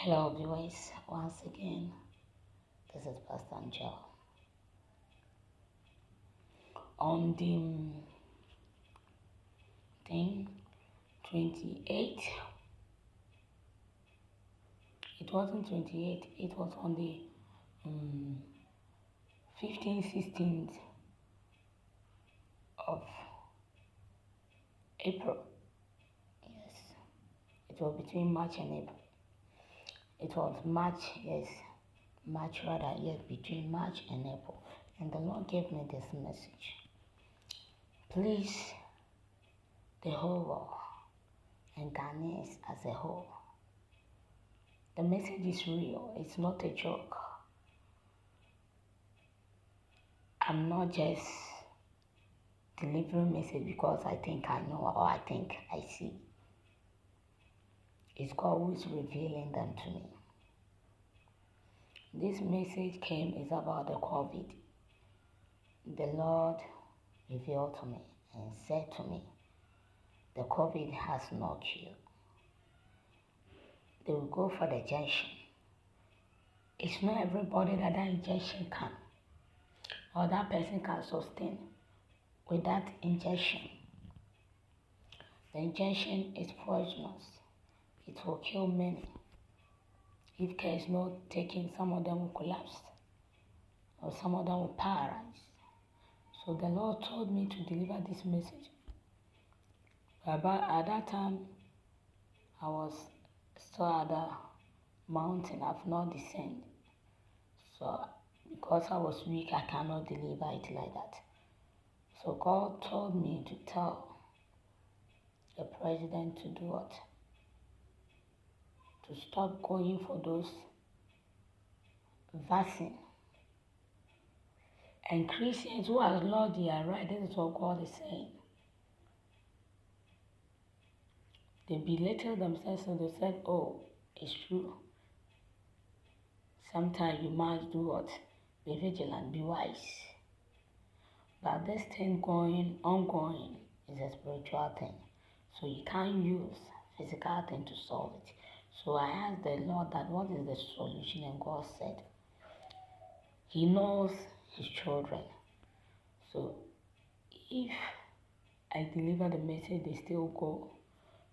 Hello, viewers. Once again, this is Pastor Angel. On the thing 28, it wasn't 28, it was on the 15th, 16th of April. Yes, it was between March and April. It was March, between March and April. And the Lord gave me this message. Please, the whole world and Ghanaians as a whole, the message is real. It's not a joke. I'm not just delivering message because I think I know or I think I see. It's God who is revealing them to me. This message is about the COVID. The Lord revealed to me and said to me, the COVID has no cure. They will go for the injection. It's not everybody that injection can, or that person can sustain with that injection. The injection is poisonous. It will kill many. If care is not taken, some of them will collapse, or some of them will paralyze. So the Lord told me to deliver this message. But at that time, I was still at the mountain. I've not descended. So because I was weak, I cannot deliver it like that. So God told me to tell the president to do what? To stop going for those vaccine. And Christians who are Lord, they are right. This is what God is saying. They belittle themselves and they said, oh, it's true. Sometimes you must do what? Be vigilant, be wise. But this thing ongoing, is a spiritual thing. So you can't use physical thing to solve it. So I asked the Lord that what is the solution? And God said, He knows His children. So if I deliver the message, they still go.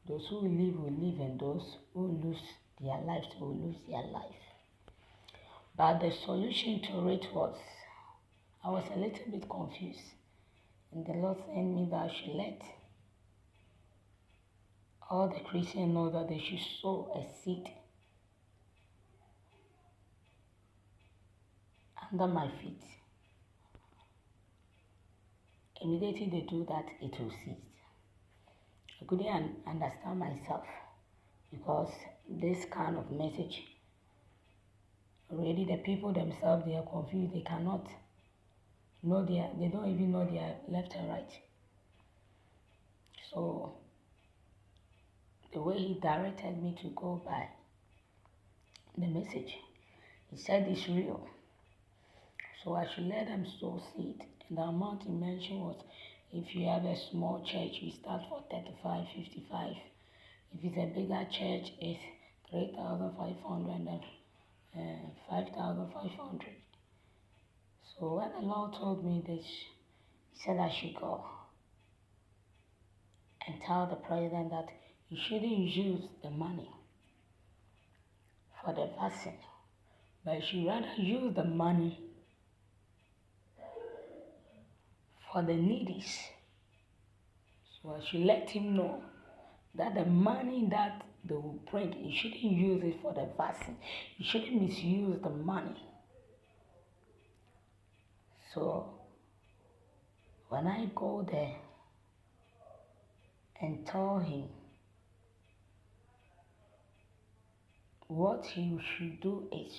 Those who will live, and those who lose their lives will lose their life. But the solution to it was, I was a little bit confused. And the Lord sent me that I should let all the Christians know that they should sow a seed under my feet. Immediately they do that, it will cease. I couldn't understand myself because this kind of message, already the people themselves, they are confused. They cannot know they don't even know their left and right. So the way He directed me to go by the message, He said it's real. So I should let them sow seed. And the amount He mentioned was, if you have a small church, we start for 35, 55. If it's a bigger church, it's 3,500 and 5,500. So when the Lord told me this, He said I should go and tell the president that he shouldn't use the money for the vaccine, but he should rather use the money for the needies. So I should let him know that the money that they will bring, you shouldn't use it for the vaccine. You shouldn't misuse the money. So when I go there and tell him what he should do is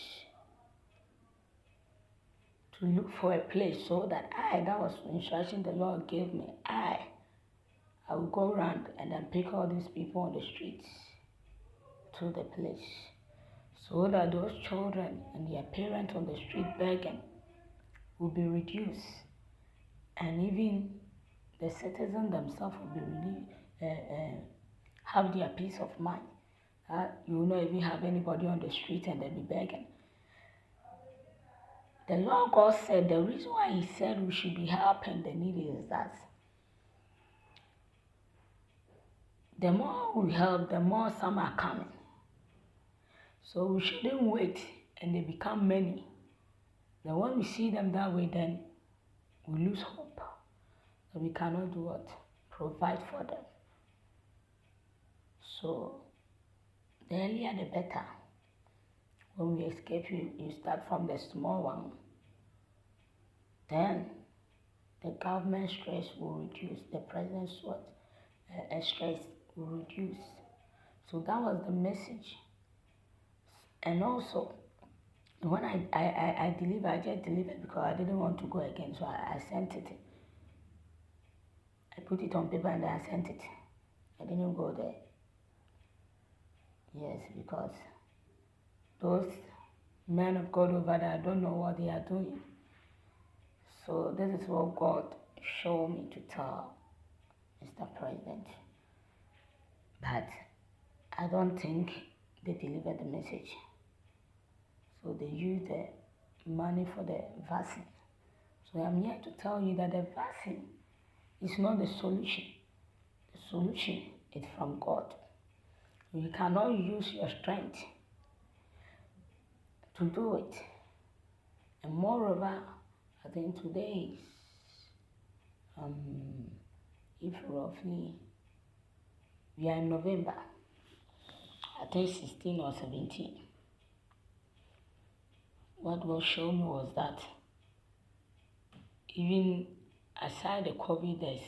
to look for a place so that that was the instruction the Lord gave me. I will go around and then pick all these people on the streets to the place so that those children and their parents on the street begging will be reduced, and even the citizens themselves will be have their peace of mind You will not even have anybody on the street and they'll be begging. The Lord God said the reason why He said we should be helping the needy is that the more we help, the more some are coming. So we shouldn't wait and they become many. Then when we see them that way, then we lose hope. That we cannot do what? Provide for them. So the earlier the better. When we escape, you start from the small one. Then the government stress will reduce. The president's stress will reduce. So that was the message. And also, when I delivered, I just delivered because I didn't want to go again. So I sent it. I put it on paper and then I sent it. I didn't go there. Yes, because those men of God over there, I don't know what they are doing. So this is what God showed me to tell Mr. President. But I don't think they delivered the message. So they used the money for the vaccine. So I'm here to tell you that the vaccine is not the solution. The solution is from God. You cannot use your strength to do it. And moreover, I think today is, if roughly, we are in November, I think 16 or 17. What God showed me was that even aside the COVID, there's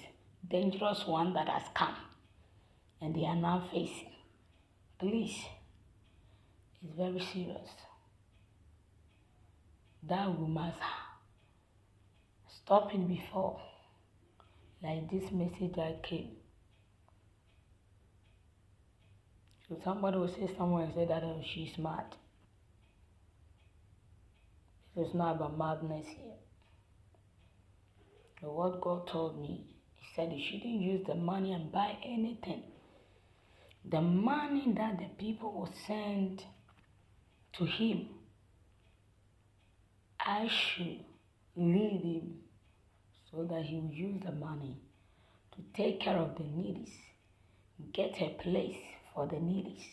dangerous one that has come and they are now facing. Please, it's very serious. That we must stop it before, like this message that came. So somebody will say someone and say that she's mad. It's not about madness here. But what God told me, He said you shouldn't use the money and buy anything. The money that the people will send to Him, I should lead Him so that He will use the money to take care of the needies, get a place for the needies,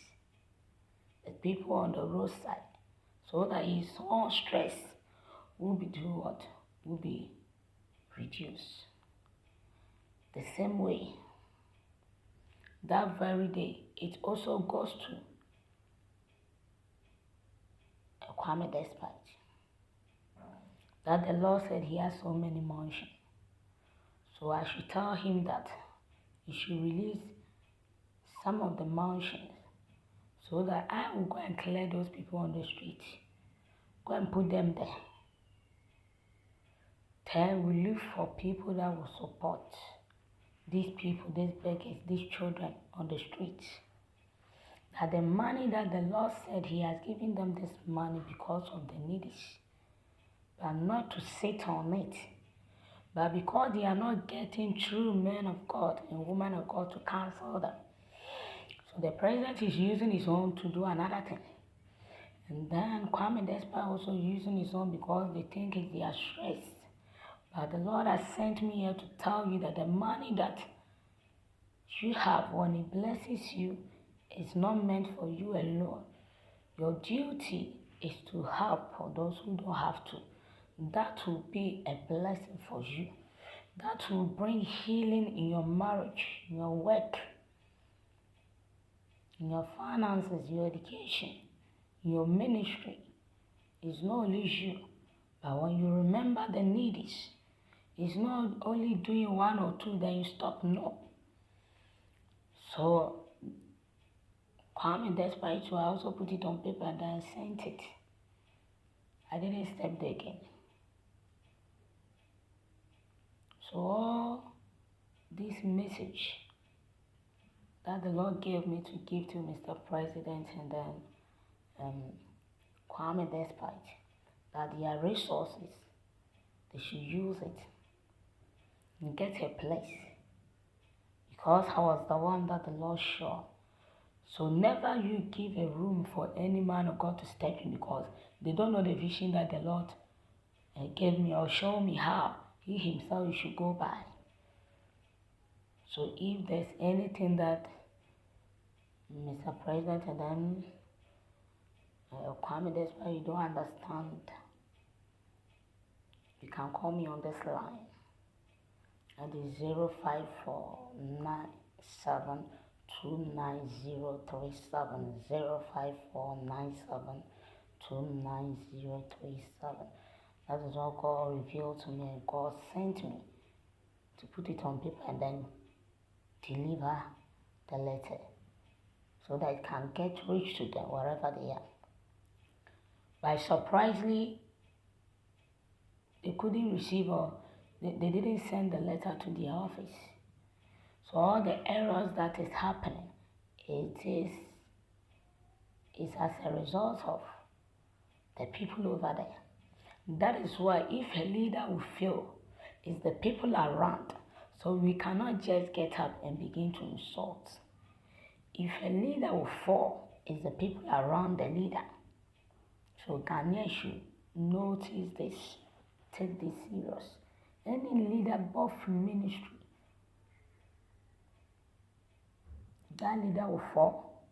the people on the roadside, so that His own stress will be doing what? Will be reduced. The same way, that very day, it also goes to Kwame despite that the Lord said he has so many mansions. So I should tell him that he should release some of the mansions so that I will go and clear those people on the street. Go and put them there. Then we look for people that will support these people, these beggars, these children on the streets. That the money that the Lord said He has given them this money because of the needies, but not to sit on it, but because they are not getting true men of God and women of God to counsel them. So the president is using his own to do another thing. And then Kwame Despite also using his own because they think they are stressed. But the Lord has sent me here to tell you that the money that you have when He blesses you is not meant for you alone. Your duty is to help for those who don't have to. That will be a blessing for you. That will bring healing in your marriage, in your work, in your finances, your education, in your ministry. It's not only you, but when you remember the needies, it's not only doing one or two, then you stop. No. So, Kwame despite I also put it on paper and then sent it. I didn't step there again. So all this message that the Lord gave me to give to Mr. President and then Kwame despite that their resources, they should use it and get a place. Because I was the one that the Lord showed. So never you give a room for any man of God to step in, because they don't know the vision that the Lord gave me or show me how he himself should go by. So if there's anything that Mr. President and then Kwame, that's why you don't understand, you can call me on this line. That is 05497290037, 05497290037. That is what God revealed to me, and God sent me to put it on paper and then deliver the letter so that it can get reached to them wherever they are. But surprisingly, they couldn't receive, or they didn't send the letter to the office. So all the errors that is happening, it is as a result of the people over there. That is why if a leader will fail, it's the people around. So we cannot just get up and begin to insult. If a leader will fall, it's the people around the leader. So Ghanaians should notice this, take this serious. Any leader, both ministry, that leader will fall,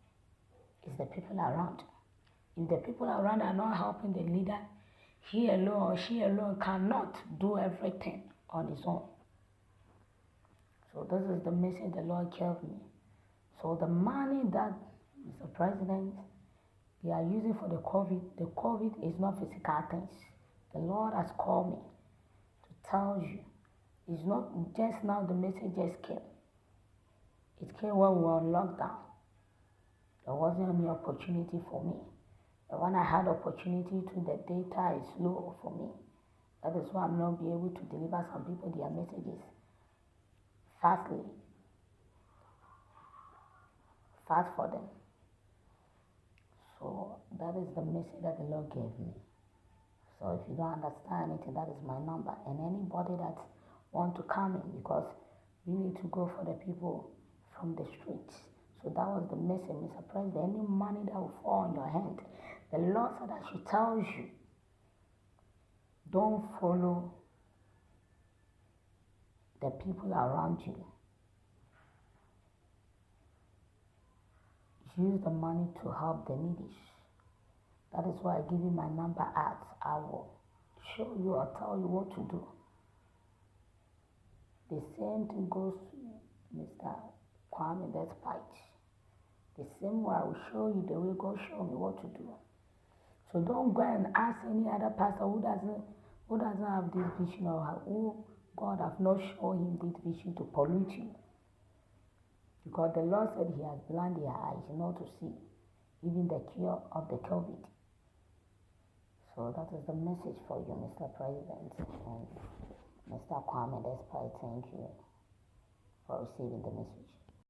it's the people around. If the people around are not helping the leader, he alone or she alone cannot do everything on his own. So this is the message the Lord gave me. So the money that Mr. President, they are using for the COVID is not physical things. The Lord has called me to tell you. It's not just now the message just came. It came when we were on lockdown. There wasn't any opportunity for me. But when I had opportunity to, the data is low for me. That is why I'm not be able to deliver some people their messages fast for them. So that is the message that the Lord gave me. So if you don't understand anything, that is my number. And anybody that want to come in, because we need to go for the people from the streets. So that was the message, Mr. President. Any money that will fall on your hand, the Lord said I should tell you, don't follow the people around you. Use the money to help the needies. That is why I give you my number at. I will show you or tell you what to do. The same thing goes to Mr. Kwame, that's right. The same way I will show you the way God showed me what to do. So don't go and ask any other pastor who doesn't have this vision, or who God have not shown him this vision to pollute you. Because the Lord said he has blinded their eyes not to see even the cure of the COVID. So that is the message for you, Mr. President, and Mr. Kwame Despite. Thank you for receiving the message.